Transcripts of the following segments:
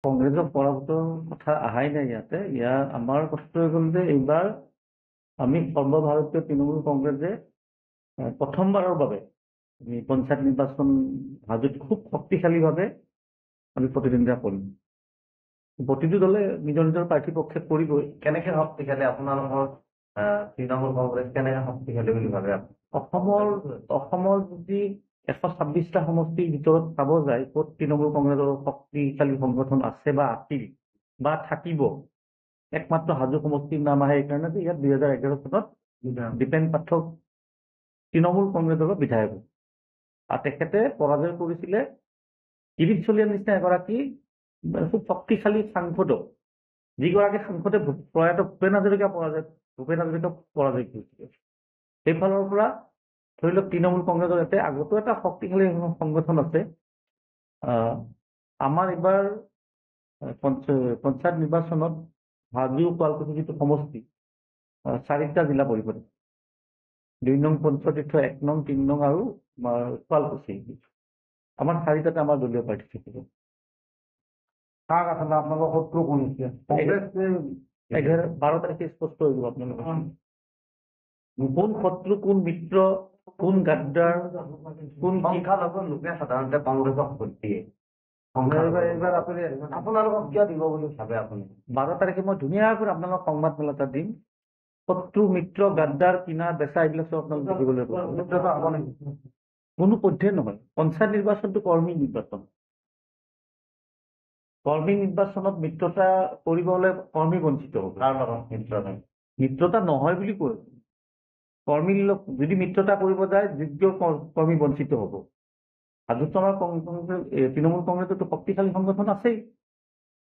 কংগ্ৰেছৰ পৰাভূতৰ কথা অহাই নাই ইয়াতে। আমাৰ কথাটো হৈ গ'ল যে এইবাৰ আমি সৰ্বভাৰতীয় তৃণমূল কংগ্ৰেছে প্ৰথমবাৰৰ বাবে আমি পঞ্চায়ত নিৰ্বাচন হাজোত খুব শক্তিশালীভাৱে আমি প্ৰতিদ্বন্দ্বিতা কৰিম। প্ৰতিটো দলে নিজৰ নিজৰ প্ৰাৰ্থী পক্ষে কৰিবই। কেনেকে শক্তিশালী আপোনালোকৰ তৃণমূল কংগ্ৰেছ কেনেকে শক্তিশালী বুলি ভাবে অসমৰ যদি 126টা সমষ্টিৰ ভিতৰত চাব যায় ক'ত তৃণমূল কংগ্ৰেছৰ শক্তিশালী সংগঠন আছে বা আছিল বা থাকিব, একমাত্ৰ হাজো সমষ্টিৰ নাম আহে এইকাৰণে যে ইয়াত 2011 চনত দীপেন পাঠক তৃণমূল কংগ্ৰেছৰ বিধায়ক আৰু তেখেতে পৰাজয় কৰিছিলে কিৰিট চলিহাৰ নিচিনা এগৰাকী খুব শক্তিশালী সাংসদক, যিগৰাকী সাংসদে প্ৰয়াত ভূপেন হাজৰিকা পৰাজয় কৰিছিলে। সেইফালৰ পৰা ধৰি লওক তৃণমূল কংগ্ৰেছৰ ইয়াতে আগতো এটা শক্তিশালী সংগঠন আছে। আমাৰ এইবাৰ পঞ্চায়ত নিৰ্বাচনত হাজো শুৱালকুছি যিটো সমষ্টি 4টা জিলা পৰিষদ, 2 নং পঞ্চতীৰ্থ, 1 নং, 3 নং আৰু শুৱালকুছি, আমাৰ 4টাতে আমাৰ দলীয় প্ৰাৰ্থী থাকিব। আপোনালোকৰ শত্ৰু কোন হৈছে? কংগ্ৰেছ 12 তাৰিখে স্পষ্ট হৈ যাব আপোনালোকৰ কোন শত্ৰু, কোন মিত্ৰ, কোন গাদ্দাৰ, কোন সংখ্যালঘু লোকে সাধাৰণতে কংগ্ৰেছক ভোট দিয়ে। এইবাৰ আপোনালোকক কিয় দিব বুলি ভাবে আপুনি? 12 তাৰিখে মই ধুনীয়াকৈ আপোনালোকক সংবাদ মেল এটা দিম। শত্ৰু, মিত্ৰ, গাদ্দাৰ, কিনা বেচা এইবিলাক চব আপোনালোক দেখিবলৈ পাব। কোনো পধ্যে নহয়। পঞ্চায়ত নিৰ্বাচনটো কৰ্মী নিৰ্বাচন। কৰ্মী নিৰ্বাচনত মিত্ৰতা কৰিব হলে কৰ্মী বঞ্চিত হ'ব। তাৰ লগত মিত্ৰতা নহয় বুলি কয়। কৰ্মীৰ যদি মিত্ৰতা কৰিব যায় যোগ্য কৰ্মী বঞ্চিত হ'ব। হাজোত আমাৰ তৃণমূল কংগ্ৰেছতো শক্তিশালী সংগঠন আছেই।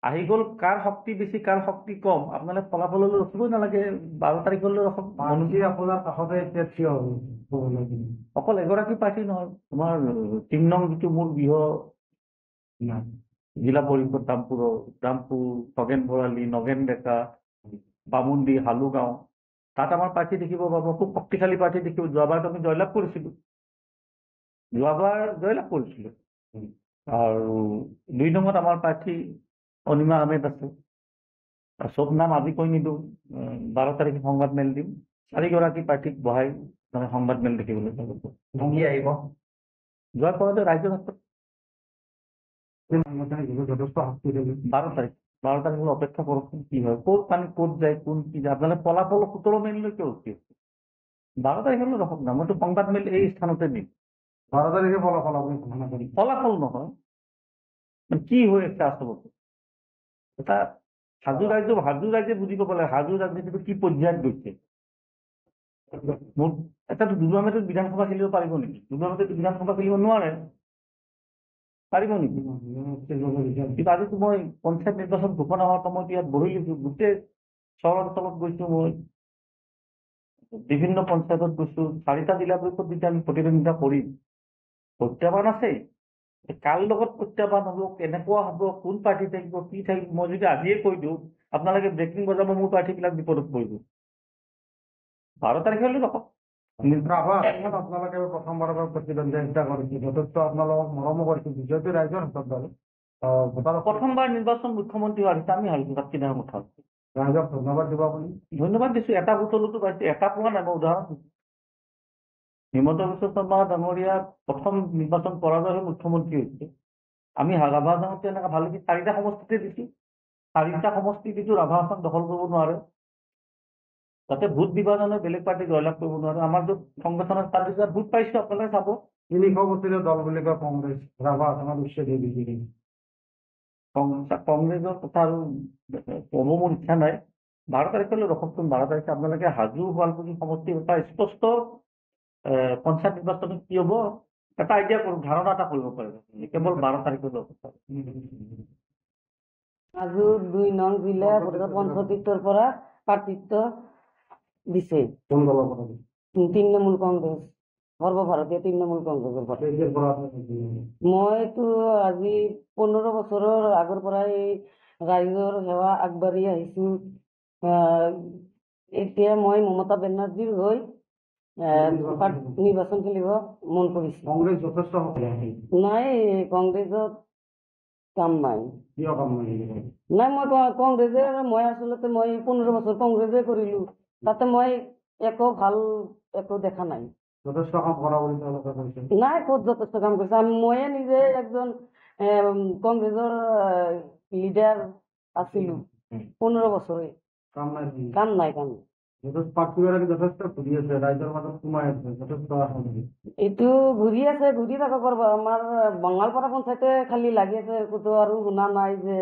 আহি গ'ল কাৰ শক্তি বেছি কাৰ শক্তি কম, আপোনালোকে ফলাফললৈ ৰখিবই নালাগে, 12 তাৰিখলৈ ৰখক। আপোনাৰ কাষতে এতিয়া থিয় হ'ব। অকল এগৰাকী প্ৰাৰ্থী নহয়, তোমাৰ 3 নং যিটো মোৰ গৃহ জিলা পৰিষদ ৰামপুৰ, খগেন ভৰালী, নগেন ডেকা, বামুণ্ডি, হালুগাঁও, তাত আমাৰ প্ৰাৰ্থী দেখিব পাব, খুব শক্তিশালী প্ৰাৰ্থী দেখিব। যোৱাবাৰতো আমি জয়লাভ কৰিছিলো। আৰু 2 নঙত আমাৰ প্ৰাৰ্থী অনিমা আহমেদ আছে। চব নাম আজি কৈ নিদিওঁ, 12 তাৰিখে সংবাদ মেল দিম। 4গৰাকী প্ৰাৰ্থীক বহাই সংবাদ মেল দেখিবলৈ পাব। আহিব যোৱাৰ পৰতে ৰাইজৰ হাতত 12 তাৰিখলৈ অপেক্ষা কৰকচোন কি হয়, ক'ত পানী ক'ত যায়, কোন কি যায়। আপোনালোকে ফলাফল 17 মেইলৈ কিয় ৰখি আছে? 12 তাৰিখলৈ ৰখক না। মইতো সংবাদ মেল এই স্থানতে দিম। 12 তাৰিখে ফলাফল নহয়, কি হৈ আছে আচলতে এটা হাজো ৰাইজে বুজি পাব লাগে হাজো ৰাজনীতিটো কি পৰ্যায়ত গৈছে। এটাতো দুৰ্গামেতো বিধানসভা খেলিব পাৰিব নেকি? দুৰ্গামেতো বিধানসভা খেলিব নোৱাৰে, পাৰিব নেকি? কিন্তু আজিতো মই পঞ্চায়ত নিৰ্বাচন ঘোষণা হোৱাৰ সময়ত ইয়াত বহি লৈছো, গোটেই চহৰ অঞ্চলত গৈছো, মই বিভিন্ন পঞ্চায়তত গৈছো। 4টা জিলা পৰিষদ যেতিয়া আমি প্ৰতিদ্বন্দ্বিতা কৰিম, প্ৰত্যাহ্বান আছে। কাৰ লগত প্ৰত্যাহ্বান হ'ব, কেনেকুৱা হ'ব, কোন প্ৰাৰ্থী থাকিব, কি থাকিব, মই যদি আজিয়ে কৈ দিওঁ আপোনালোকে ব্ৰেকিং বজাব, মোৰ প্ৰাৰ্থীবিলাক বিপদত পৰিব। 12 তাৰিখলৈ ৰখক। আপোনালোকে প্ৰথমবাৰৰ পৰা প্ৰতিদ্বন্দ্বিতা কৰিছে, যথেষ্ট আপোনালোকক মৰমো কৰিছে, বিজয়টো ৰাইজৰ হাতত বাৰু। প্ৰথমবাৰ নিৰ্বাচন মুখ্যমন্ত্ৰী হোৱাৰ পিছত আমি হাৰিছো, তাত কিনাৰ কথা আছে। ৰাইজক ধন্যবাদ দিব আপুনি। ধন্যবাদ দিছো। এটা ভোটলৈতো পাইছো, এটা পোৱা নাই। মই উদাহৰণ দিছো, হিমন্ত বিশ্ব শৰ্মা ডাঙৰীয়া প্ৰথম নিৰ্বাচন পৰাজয় হৈ মুখ্যমন্ত্ৰী হৈছে। আমি ৰাভা আসনতে এনেকুৱা ভাল 4টা সমষ্টিতে দিছো। 4টা সমষ্টি দিছো, ৰাভা আসন দখল কৰিব নোৱাৰে। তাতে ভোট বিভাজনে বেলেগ পাৰ্টি জয়লাভ কৰিব নোৱাৰে। আমাৰ য'ত সংগঠনৰ 4 ভোট পাইছো, আপোনালোকে চাব। 300 ভোটেৰে দল বুলি কয় কংগ্ৰেছ, ৰাভা আসনত উচ্ছেদ হৈ গৈছে। কংগ্ৰেছৰ কথা আৰু ক'ব মোৰ ইচ্ছা নাই। 12 তাৰিখলৈ ৰখকচোন। 12 তাৰিখে আপোনালোকে হাজো শুৱালকুছি সমষ্টিৰ এটা স্পষ্ট পঞ্চায়ত নিৰ্বাচনত কি হ'ব এটা আইডিয়া কৰোঁ, ধাৰণা এটা কৰিব পাৰিব। কেৱল 12 তাৰিখলৈ হাজো 2 নং জিলা পৰিষদ পঞ্চতীৰ্থৰ পৰা প্ৰাৰ্থিত্ব দিছে। তৃণমূল কংগ্ৰেছ, সৰ্বভাৰতীয় তৃণমূল কংগ্ৰেছৰ পৰা। মইতো আজি 15 বছৰৰ আগৰ পৰাই ৰাইজৰ সেৱা আগবাঢ়ি আহিছো। এতিয়া মই মমতা বেনাৰ্জীৰ হৈ নিৰ্বাচন খেলিব মন কৰিছো। কংগ্ৰেছ যথেষ্ট নাই, কংগ্ৰেছত কাম নাই কিয় কাম নাই? নাই মই আচলতে মই 15 বছৰ কংগ্ৰেছে কৰিলো, তাতে মই একো ভাল একো দেখা নাই। যথেষ্ট কাম কৰা বুলি তেওঁলোকে কৈছে। নাই ক'ত যথেষ্ট কাম কৰিছে, ময়ে নিজে একজন কংগ্ৰেছৰ লিডাৰ আছিলো 15 বছৰে। কাম নাই কি? কাম নাই কাম নাই। প্ৰাৰ্থীগৰাকী যথেষ্ট ঘূৰি আছে, ৰাইজৰ মাজত সোমাই আছে, যথেষ্ট আছে। এইটো ঘূৰি আছে, ঘূৰি থাকক কৰিব। আমাৰ বঙালপাৰা পঞ্চায়তে খালি লাগি আছে, ক'তো আৰু শুনা নাই যে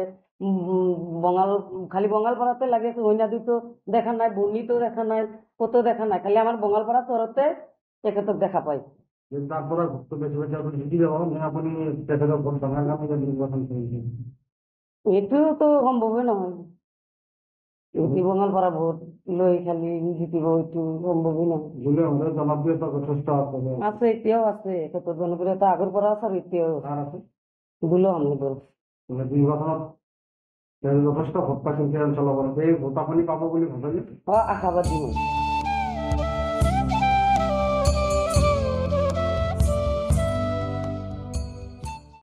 খালি বঙালপাৰাতে লাগি আছে, হৈনাদীতো দেখা নাই, বৰ্ণিতো দেখা নাই, ক'তো দেখা নাই, খালি আমাৰ বঙালপাৰা চহৰতে তেখেতক দেখা পায়। কিন্তু তাৰ পৰা ভোটটো বেছি পাইছে, আপুনি জিতি যাব নে আপুনি তেখেতক ভোট ভাঙাৰ কাৰণে যে নিৰ্বাচন কৰিছে? এইটোতো সম্ভৱেই নহয়। এটি বঙালপাৰা ভোট লৈ খালি জিতিব, এইটো সম্ভৱেই নহয়। বোলে হ'লে জনপ্ৰিয়তা যথেষ্ট আছে। আছে, এতিয়াও আছে, তেখেতৰ জনপ্ৰিয়তা আগৰ পৰা আছে আৰু এতিয়াও তাৰ আছে। গুলাম আহমেদৰ। নিৰ্বাচনত তেওঁ যথেষ্ট ভোট পাইছিল সেই অঞ্চলৰ পৰা। এই ভোট আপুনি পাব বুলি ভাবেনে? আশাবাদী হয়।